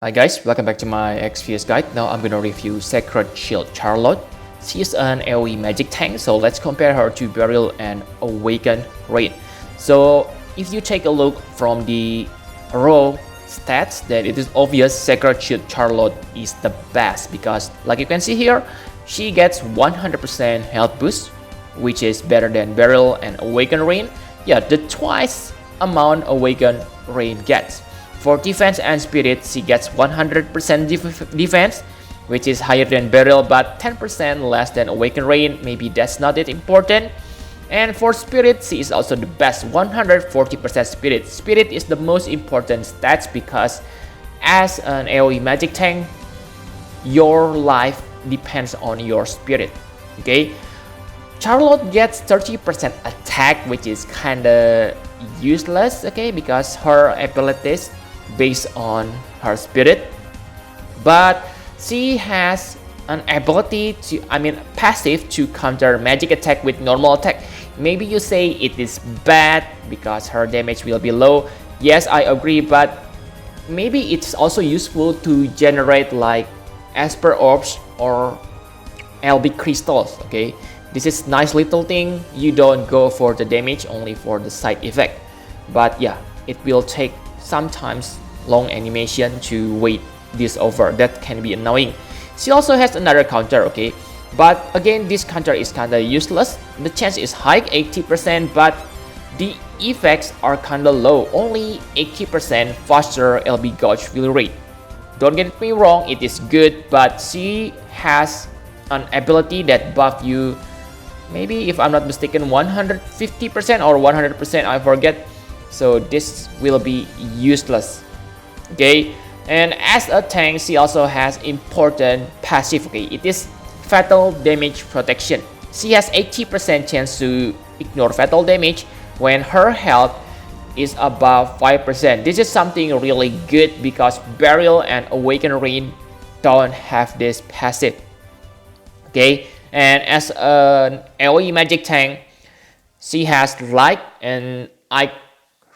Hi guys, welcome back to my XPS guide. Now I'm gonna review Sacred Shield Charlotte. She's an AoE magic tank, so let's compare her to Beryl and Awaken Rain. So if you take a look from the raw stats, then it is obvious Sacred Shield Charlotte is the best because like you can see here, she gets 100% health boost, which is better than Beryl and Awaken Rain. Yeah, the twice amount Awaken Rain gets. For defense and spirit, she gets 100% defense, which is higher than Beryl but 10% less than Awaken Rain. Maybe that's not that important. And for spirit, she is also the best, 140% spirit. Spirit is the most important stats because as an AoE magic tank, your life depends on your spirit. Okay, Charlotte gets 30% attack, which is kinda useless, okay, because her abilities based on her spirit, but she has an ability to, passive to counter magic attack with normal attack. Maybe you say it is bad because her damage will be low. Yes, I agree, but maybe it's also useful to generate like Esper Orbs or LB crystals, okay? This is nice little thing. You don't go for the damage, only for the side effect. But yeah, it will take sometimes long animation to wait this over. That can be annoying. She also has another counter, okay? But again, this counter is kinda useless. The chance is high, 80%, but the effects are kinda low. Only 80% faster LB gauge fill rate. Don't get me wrong, it is good, but she has an ability that buff you, maybe if I'm not mistaken, 150% or 100%, I forget. So this will be useless, okay? And as a tank, she also has important passive, okay? It is fatal damage protection. She has 80% chance to ignore fatal damage when her health is above 5%. This is something really good because Beryl and Awaken Rain don't have this passive, okay? And as an AoE magic tank, she has light and eye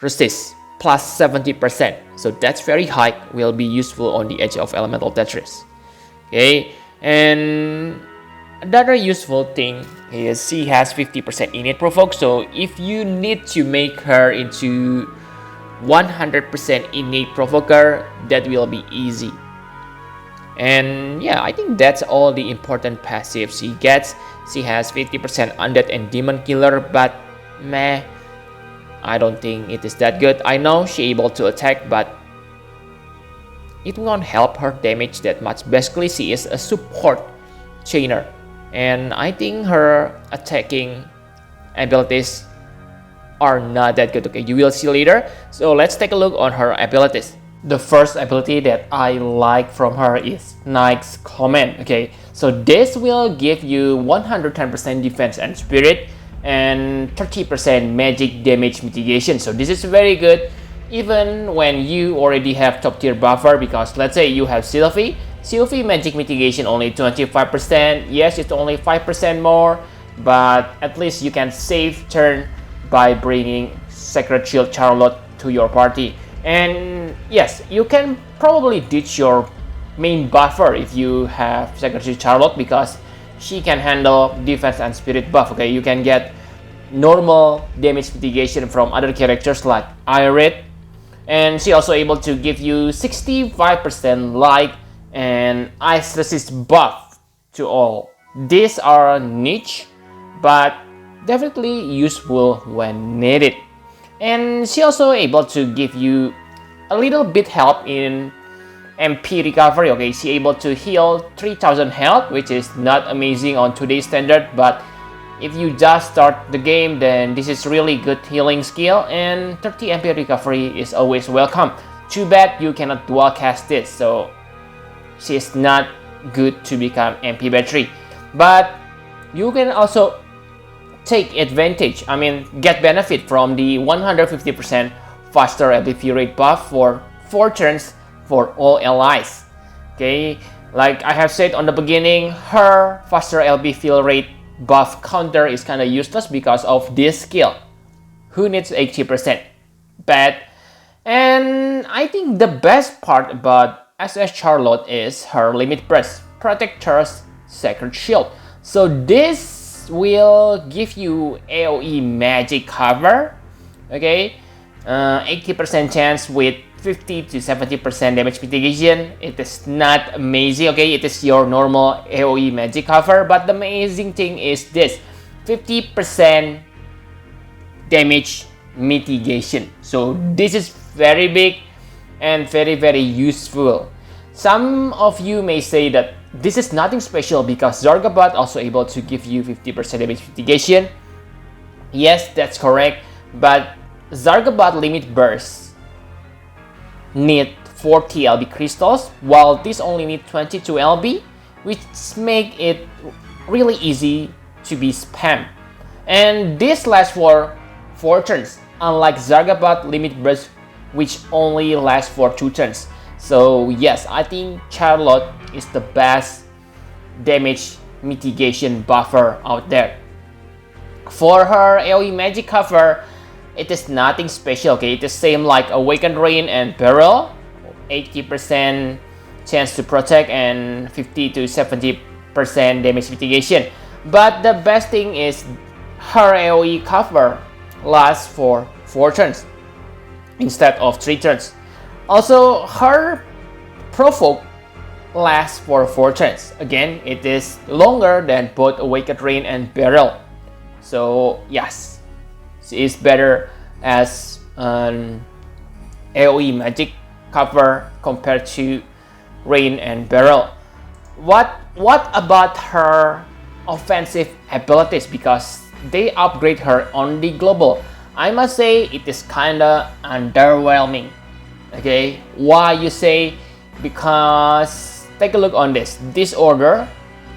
resist plus 70%. So that's very high, will be useful on the edge of elemental Tetris. Okay, and another useful thing is she has 50% innate provoke. So if you need to make her into 100% innate provoker, that will be easy. And yeah, I think that's all the important passives she gets. She has 50% undead and demon killer, but meh, I don't think it is that good. I know she able to attack, but it won't help her damage that much. Basically, she is a support chainer, and I think her attacking abilities are not that good. Okay, you will see later. So let's take a look on her abilities. The first ability that I like from her is Knight's Command. Okay, so this will give you 110% defense and spirit and 30% magic damage mitigation. So this is very good even when you already have top tier buffer, because let's say you have Sylvie magic mitigation only 25%. Yes, it's only 5% more, but at least you can save turn by bringing Sacred Shield Charlotte to your party. And yes, you can probably ditch your main buffer if you have Sacred Shield Charlotte because she can handle defense and spirit buff. Okay, you can get normal damage mitigation from other characters like Irid, and she also able to give you 65% light and ice resist buff to all. These are niche, but definitely useful when needed. And she also able to give you a little bit help in MP recovery. Okay, she able to heal 3000 health, which is not amazing on today's standard, but if you just start the game, then this is really good healing skill, and 30 MP recovery is always welcome. Too bad you cannot dual cast this, so she's not good to become MP battery. But you can also take advantage, get benefit from the 150% faster ability rate buff for 4 turns for all allies. Okay, like I have said on the beginning, her faster LB fill rate buff counter is kind of useless because of this skill. Who needs 80%? Bad. And I think the best part about SS Charlotte is her limit burst, Protector's Sacred Shield. So this will give you AoE magic cover, okay? 80% chance with 50 to 70% damage mitigation. It is not amazing, okay? It is your normal AoE magic cover, but the amazing thing is this 50% damage mitigation. So this is very big and very useful. Some of you may say that this is nothing special because Zargabat also able to give you 50% damage mitigation. Yes, that's correct, but Zargabat limit burst need 40 LB crystals, while this only need 22 LB, which make it really easy to be spammed. And this lasts for 4 turns, unlike Zargabat limit burst, which only lasts for 2 turns. So yes, I think Charlotte is the best damage mitigation buffer out there. For her AoE magic cover, it is nothing special, okay? It is same like Awakened Rain and Beryl, 80% chance to protect and 50 to 70% damage mitigation. But the best thing is her AoE cover lasts for 4 turns instead of 3 turns. Also, her provoke lasts for 4 turns. Again, it is longer than both Awakened Rain and Beryl. So yes, she is better as an AoE magic cover compared to Rain and Beryl. What about her offensive abilities? Because they upgrade her on the global. I must say it is kinda underwhelming. Okay, why you say? Because take a look on this Disorder,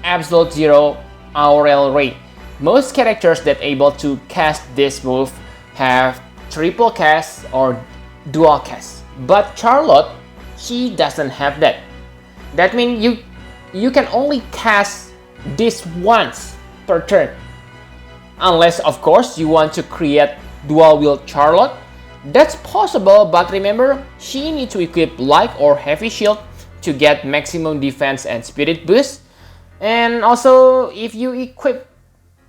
Absolute Zero, Aurel Ray. Most characters that able to cast this move have triple cast or dual cast, but Charlotte, she doesn't have that. That means you can only cast this once per turn, unless of course you want to create dual wield Charlotte. That's possible, but remember, she needs to equip light or heavy shield to get maximum defense and spirit boost. And also, if you equip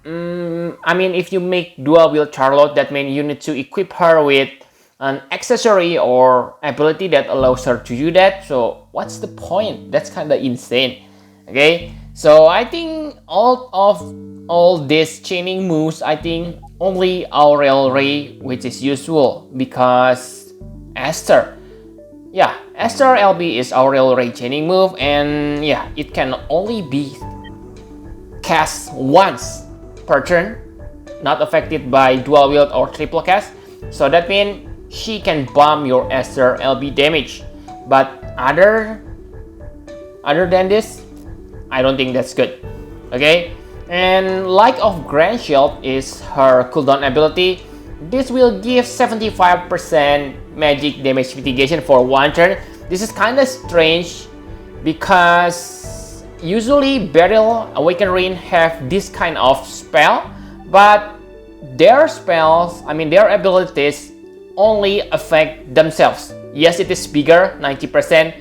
if you make dual wield Charlotte, that means you need to equip her with an accessory or ability that allows her to do that. So what's the point? That's kind of insane. Okay, so I think all these chaining moves, I think only Aurel Ray which is useful, because Esther LB is Aurel Ray chaining move, and yeah, it can only be cast once per turn, not affected by dual wield or triple cast. So that means she can bomb your Esther LB damage. But other than this, I don't think that's good. Okay, and Light of Grand Shield is her cooldown ability. This will give 75% magic damage mitigation for 1 turn. This is kind of strange because usually Beryl, Awakened Rain have this kind of spell, but their spells, their abilities only affect themselves. Yes, it is bigger, 90%,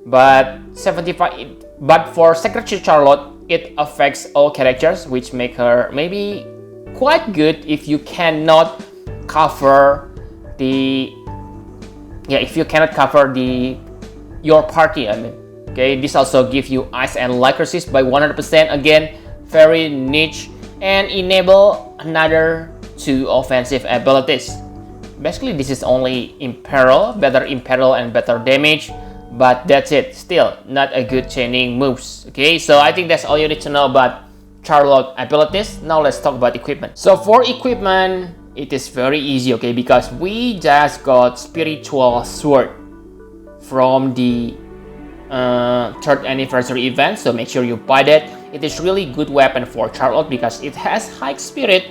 but 75%. But for Sacred Shield Charlotte, it affects all characters, which make her maybe quite good if you cannot cover your party. Okay, this also gives you Ice and Light Resist by 100%. Again, very niche, and enable another 2 offensive abilities. Basically, this is only Imperil, better Imperil and better damage, but that's it. Still not a good chaining moves. Okay, so I think that's all you need to know about Charlotte abilities. Now let's talk about equipment. So for equipment, it is very easy, okay, because we just got Spiritual Sword from the 3rd anniversary event, so make sure you buy that. It is really good weapon for Charlotte because it has high spirit,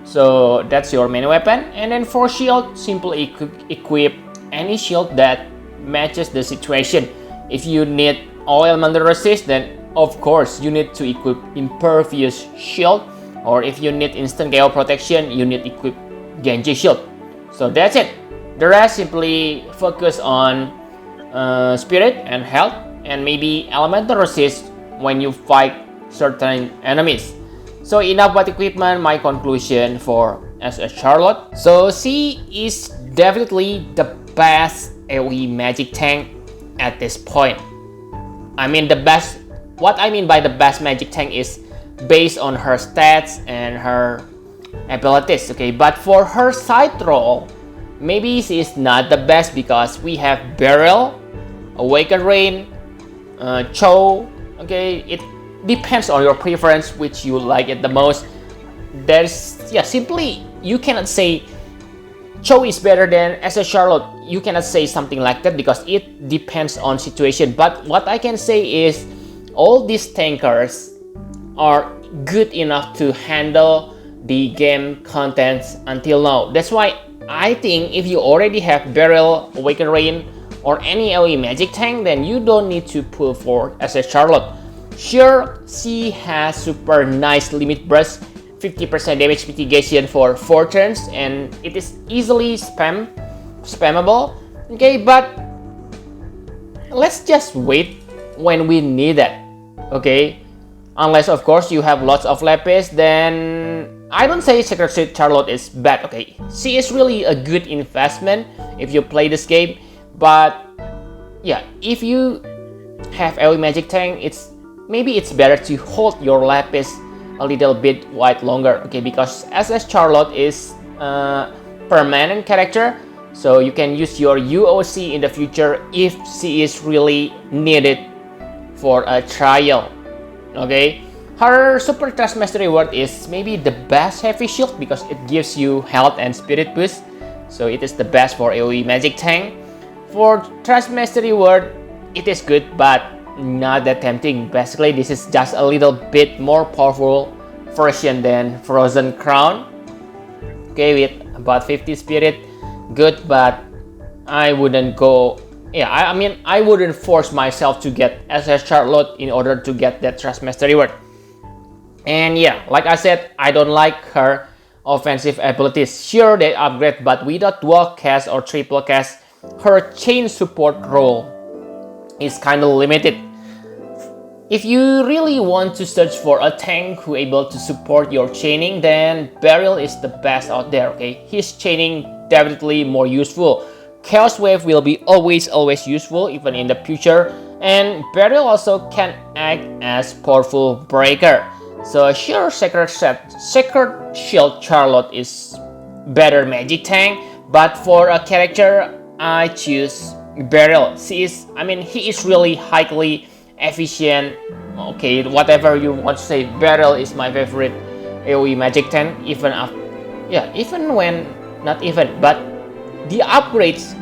so that's your main weapon. And then for shield, simply equip any shield that matches the situation. If you need all elemental resist, then of course you need to equip Impervious Shield, or if you need instant KO protection, you need to equip Genji Shield. So that's it. The rest, simply focus on spirit and health, and maybe elemental resist when you fight certain enemies. So enough about equipment. My conclusion for SS Charlotte. So she is definitely the best AoE magic tank at this point. I mean the best. What I mean by the best magic tank is based on her stats and her abilities. Okay, but for her side role, maybe she is not the best because we have Beryl, Awakened Rain, Cho. Okay, it depends on your preference which you like it the most. There's simply you cannot say Cho is better than SS Charlotte. You cannot say something like that because it depends on situation. But what I can say is all these tankers are good enough to handle the game contents until now. That's why I think if you already have Beryl, Awakened Rain, or any AoE magic tank, then you don't need to pull for SS Charlotte. Sure, she has super nice limit burst, 50% damage mitigation for 4 turns, and it is easily spammable. Okay, but let's just wait when we need it. Okay, unless of course you have lots of lapis, then I don't say Sacred Shield Charlotte is bad. Okay, she is really a good investment if you play this game. But yeah, if you have AoE magic tank, maybe it's better to hold your lapis a little bit longer. Okay, because SS Charlotte is a permanent character, so you can use your UOC in the future if she is really needed for a trial. Okay, her Super Trust Mastery Word is maybe the best heavy shield because it gives you health and spirit boost, so it is the best for AoE magic tank. For Trust Mastery Word, it is good but not that tempting. Basically, this is just a little bit more powerful version than Frozen Crown. Okay, with about 50 spirit, good, but I wouldn't go. Yeah, I mean, I wouldn't force myself to get SS Charlotte in order to get that Trust Mastery Word. And yeah, like I said, I don't like her offensive abilities. Sure, they upgrade, but without dual cast or triple cast, her chain support role is kind of limited. If you really want to search for a tank who able to support your chaining, then Beryl is the best out there. Okay, his chaining definitely more useful. Chaos Wave will be always useful even in the future, and Beryl also can act as powerful breaker. So sure, Sacred Shield Charlotte is better magic tank, but for a character, I choose Beryl. He is really highly efficient. Okay, whatever you want to say, Beryl is my favorite AoE magic tank. But the upgrades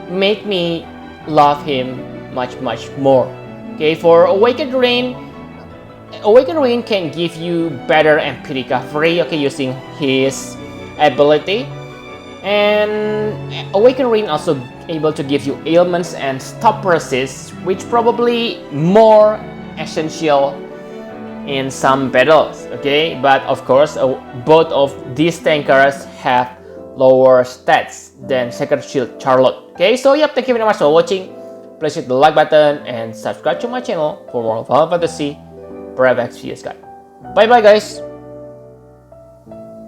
make me love him much more. Okay, for Awakened Rain can give you better MP recovery, okay, using his ability, and Awakened Rain also able to give you ailments and stop resist, which probably more essential in some battles. Okay, but of course both of these tankers have lower stats than Sacred Shield Charlotte. Okay, so yep, thank you very much for watching. Please hit the like button and subscribe to my channel for more Final Fantasy Brave XPS guide. Bye bye guys.